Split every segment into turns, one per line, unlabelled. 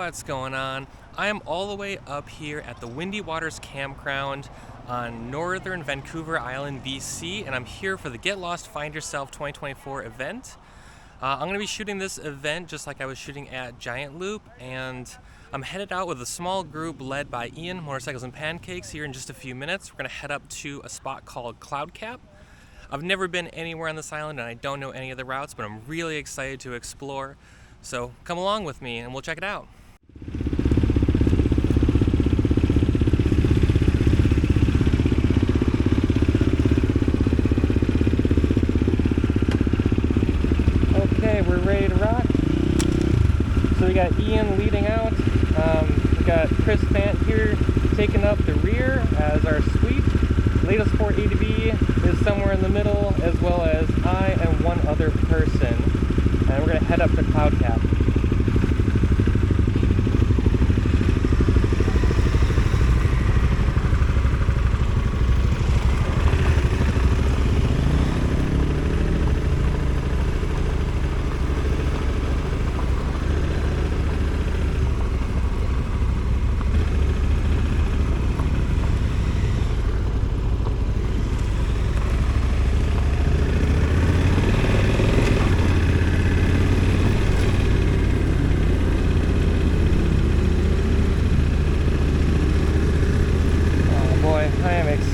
What's going on? I am all the way up here at the Windy Waters Campground on Northern Vancouver Island BC, and I'm here for the Get Lost Find Yourself 2024 event. I'm going to be shooting this event just like I was shooting at Giant Loop, and I'm headed out with a small group led by Ian, Motorcycles and Pancakes, here in just a few minutes. We're going to head up to a spot called Cloud Cap. I've never been anywhere on this island and I don't know any of the routes, but I'm really excited to explore. So come along with me and we'll check it out. Okay, we're ready to rock. So we got Ian leading out. We got Chris Fant here taking up the rear as our sweep. Latest 4 ATV is somewhere in the middle, as well as I and one other person. And we're going to head up to Cloud Cap.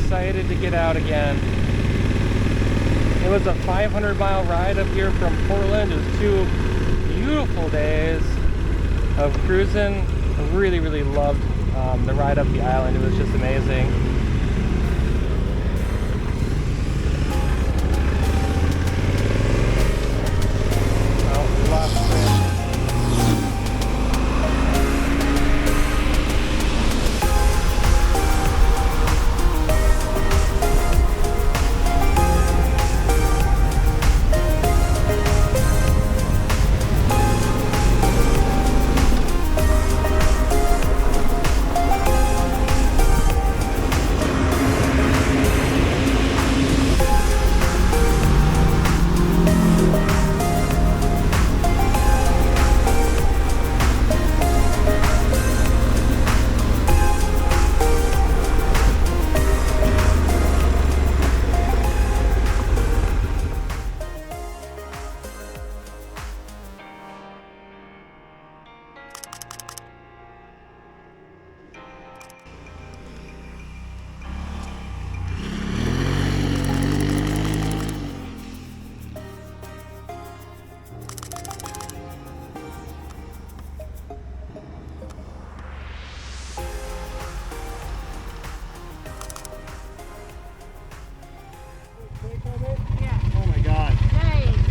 Excited to get out again. It was a 500-mile ride up here from Portland. It was 2 beautiful days of cruising. I really loved the ride up the island. It was just amazing. Oh, we lost Chris.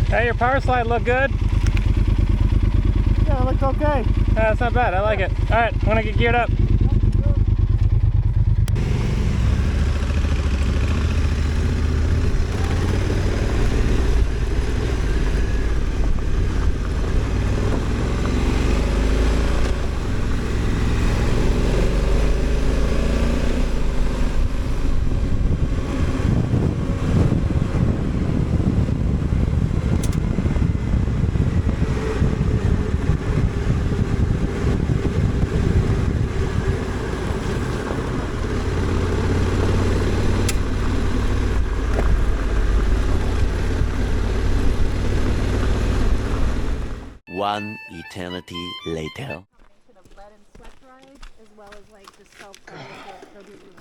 Hey, your power slide look good?
Yeah, it looks okay.
Yeah, that's not bad. I like it. All right, I'm gonna get geared up.
One eternity later.
Could have led and swept rides, as well as like just self-service, go do what you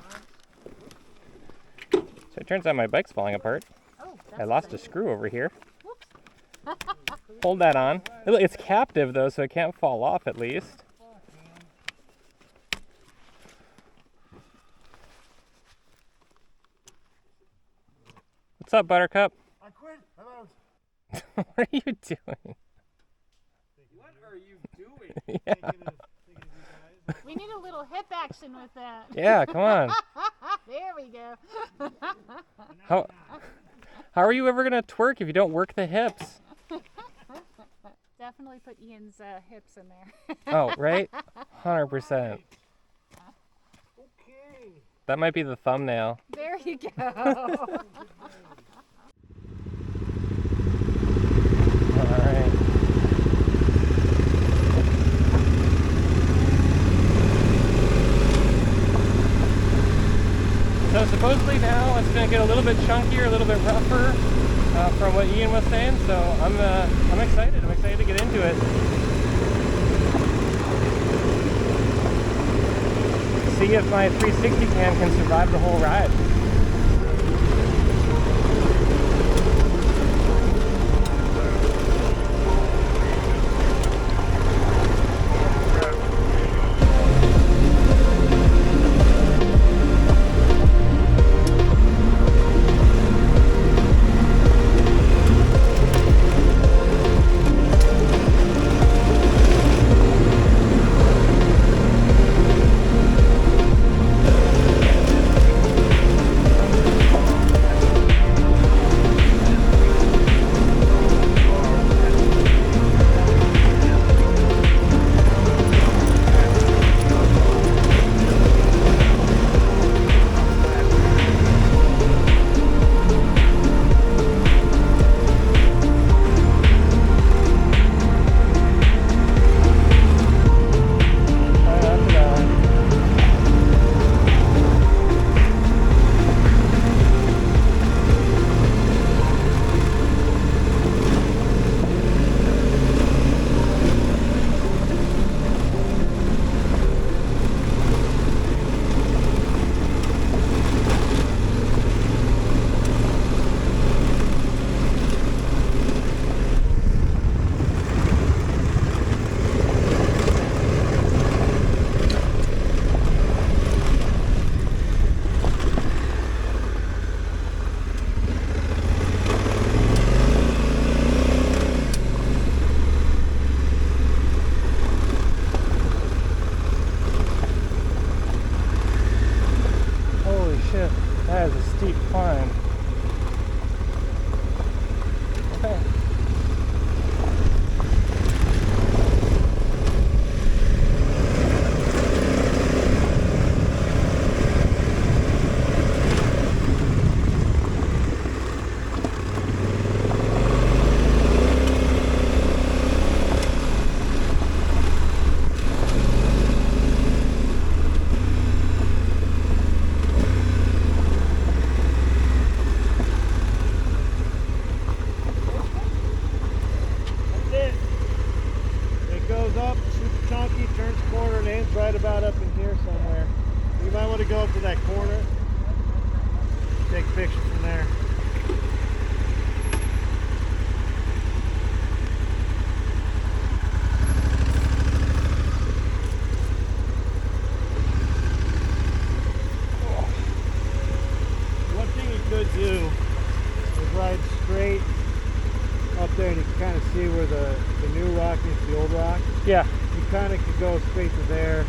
want.
So it turns out my bike's falling apart.
Oh,
I lost a screw over here. Hold that on. It's captive though, so it can't fall off at least. What's up, Buttercup?
I quit. I'm out.
What are you doing?
What are you doing?
Yeah.
We need a little hip action with that.
Yeah, come on.
There we go.
How are you ever gonna twerk if you don't work the hips?
Definitely put Ian's hips in there.
Oh, right? 100%.
Okay.
That might be the thumbnail.
There you go.
Alright. So supposedly now it's going to get a little bit chunkier, a little bit rougher from what Ian was saying. So I'm excited. I'm excited to get into it. See if my 360 cam can survive the whole ride. That is a steep climb. Okay.
Right about up in here somewhere. You might want to go up to that corner, take a picture from there. One thing you could do is ride straight up there, and you can kind of see where the new rock meets the old rock.
Yeah.
You kind of could go straight to there,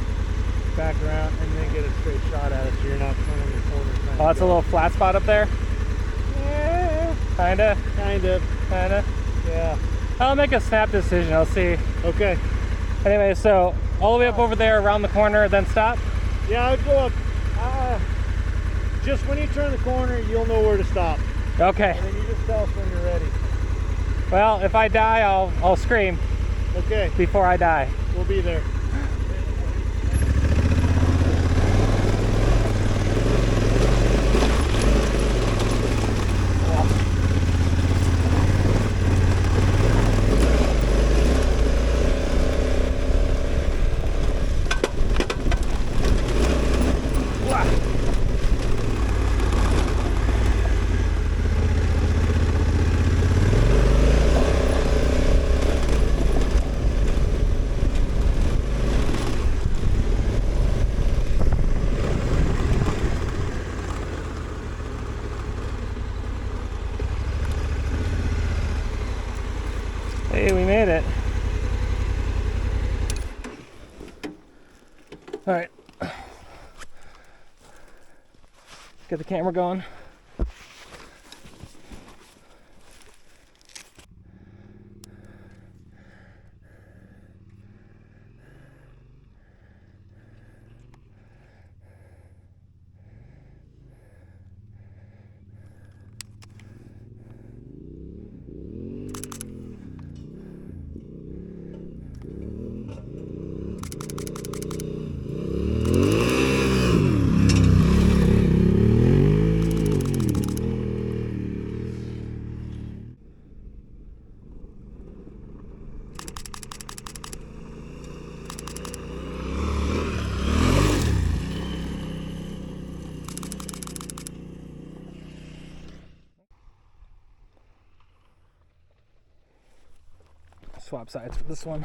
back around, and then get a straight shot at it, so you're not turning the corner.
Oh, it's a little flat spot up there?
Yeah.
Kinda?
Kinda. Yeah.
I'll make a snap decision, I'll see.
Okay.
Anyway, so all the way up over there, around the corner, then stop?
Yeah, I'd go up. Just when you turn the corner, you'll know where to stop.
Okay.
And then you just tell us when you're ready.
Well, if I die, I'll scream.
Okay.
Before I die.
We'll be there.
Hey, we made it. All right. Get the camera going. swap sides for this one.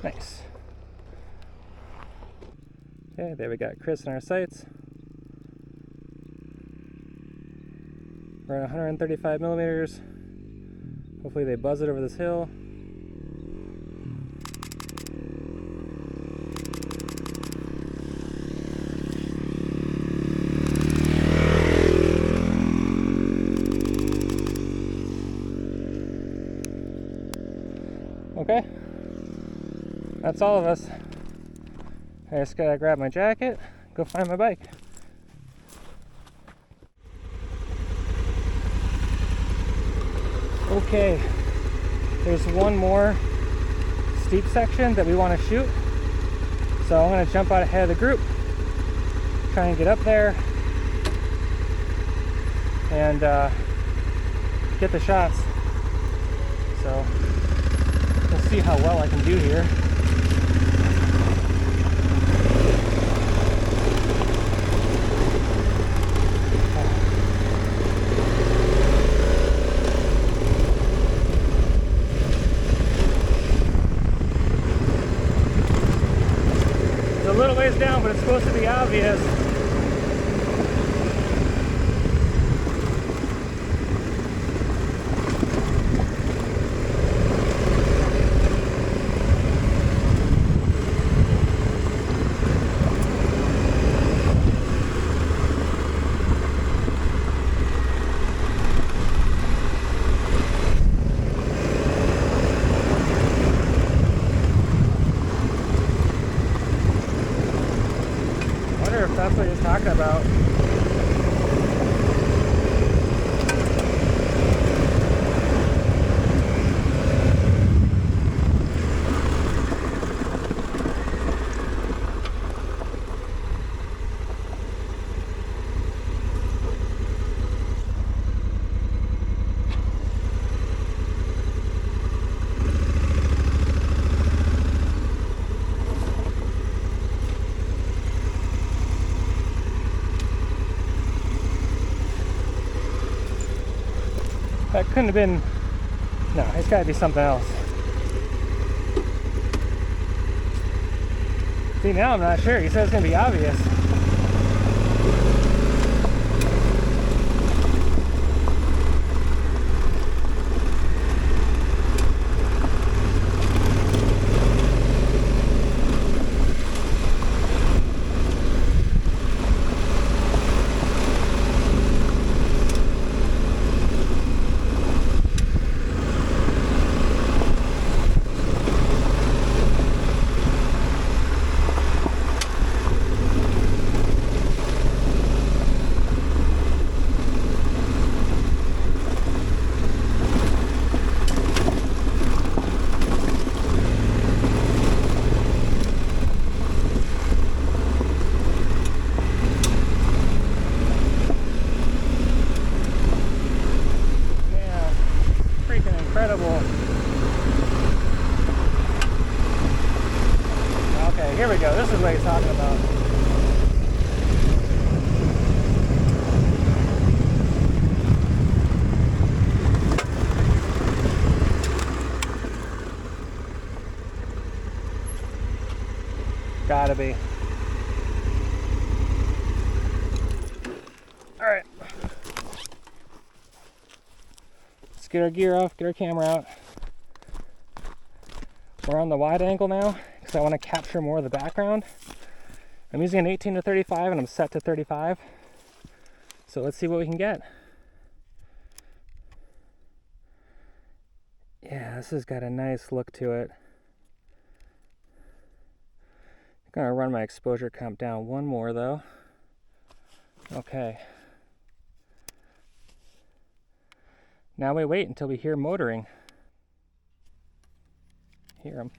Nice. Okay, there we got Chris in our sights. We're at 135 millimeters. Hopefully they buzz it over this hill. Okay. That's all of us. I just gotta grab my jacket, go find my bike. Okay, there's one more steep section that we want to shoot. So I'm gonna jump out ahead of the group, try and get up there, and get the shots. So we'll see how well I can do here. A little ways down, but it's supposed to be obvious. If that's what he's talking about. That couldn't have been, no, it's gotta be something else. See, now I'm not sure. He said it's gonna be obvious. Incredible. Okay, here we go. This is what he's talking about. Gotta be. All right. Get our gear off, get our camera out. We're on the wide angle now because I want to capture more of the background. I'm using an 18 to 35 and I'm set to 35. So let's see what we can get. Yeah, this has got a nice look to it. I'm gonna run my exposure comp down one more though. Okay. Now we wait until we hear motoring. Hear them.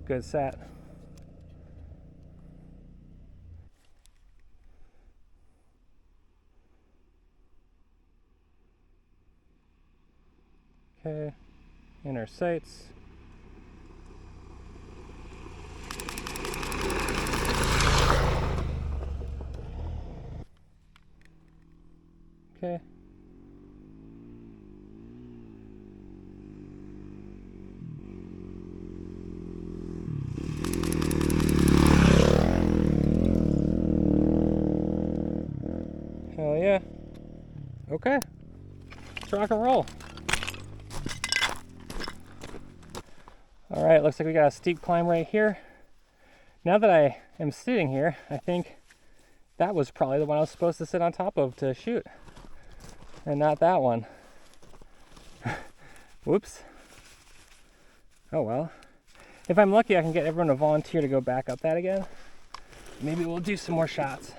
Good set. Okay, inner sights. Okay. Hell yeah. Okay. Let's rock and roll. All right, looks like we got a steep climb right here. Now that I am sitting here, I think that was probably the one I was supposed to sit on top of to shoot, and not that one. Whoops. Oh well. If I'm lucky, I can get everyone to volunteer to go back up that again. Maybe we'll do some more shots.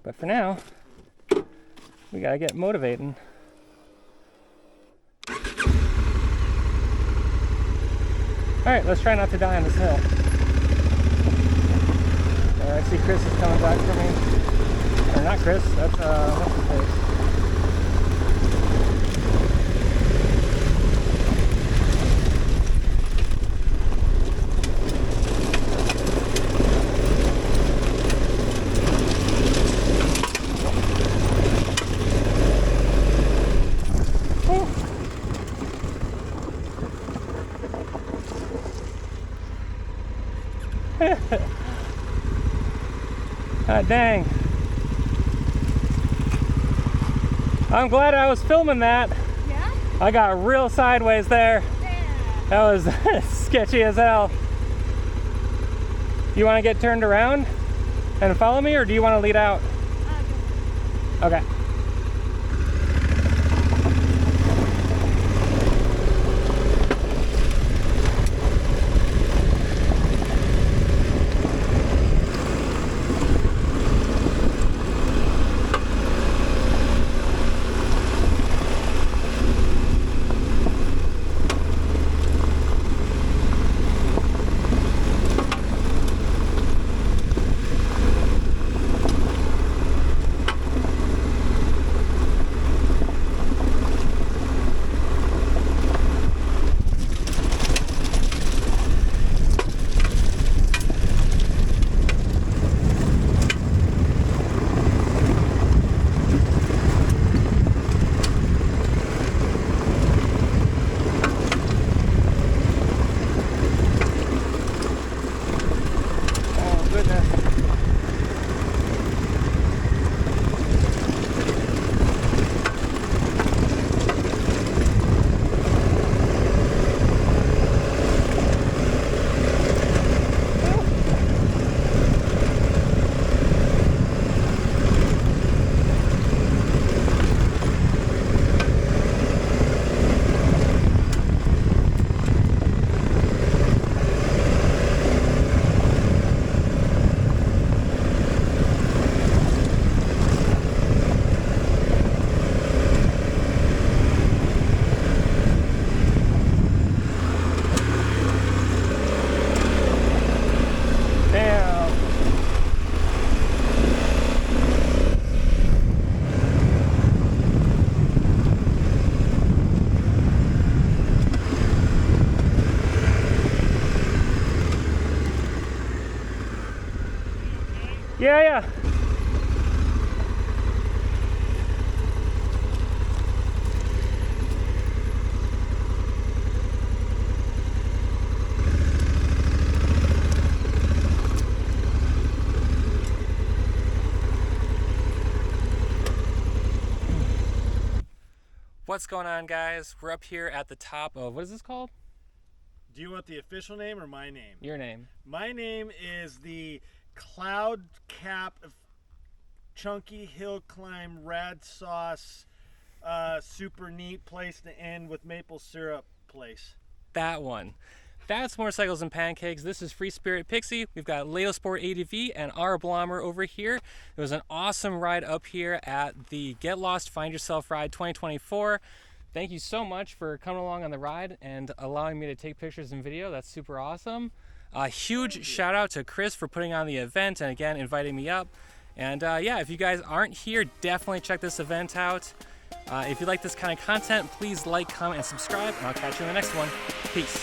But for now, we gotta get motivating. All right, let's try not to die on this hill. I see Chris is coming back for me. Or not Chris, that's what's his face? Ah, dang. I'm glad I was filming that.
Yeah?
I got real sideways there.
Yeah.
That was sketchy as hell. You want to get turned around and follow me, or do you want to lead out? Okay. Yeah, yeah. What's going on, guys? We're up here at the top of, what is this called?
Do you want the official name or my name?
Your name.
My name is the Cloud Cap Chunky Hill Climb Rad Sauce super neat place to end with maple syrup place.
That one. That's Motorcycles and Pancakes. This is Free Spirit Pixie. We've got Leo Sport ADV and our Blommer over here. It was an awesome ride up here at the Get Lost Find Yourself Ride 2024. Thank you so much for coming along on the ride and allowing me to take pictures and video. That's super awesome. A huge shout out to Chris for putting on the event and again inviting me up. And yeah, if you guys aren't here, definitely check this event out. If you like this kind of content, please like, comment, and subscribe, and I'll catch you in the next one. Peace.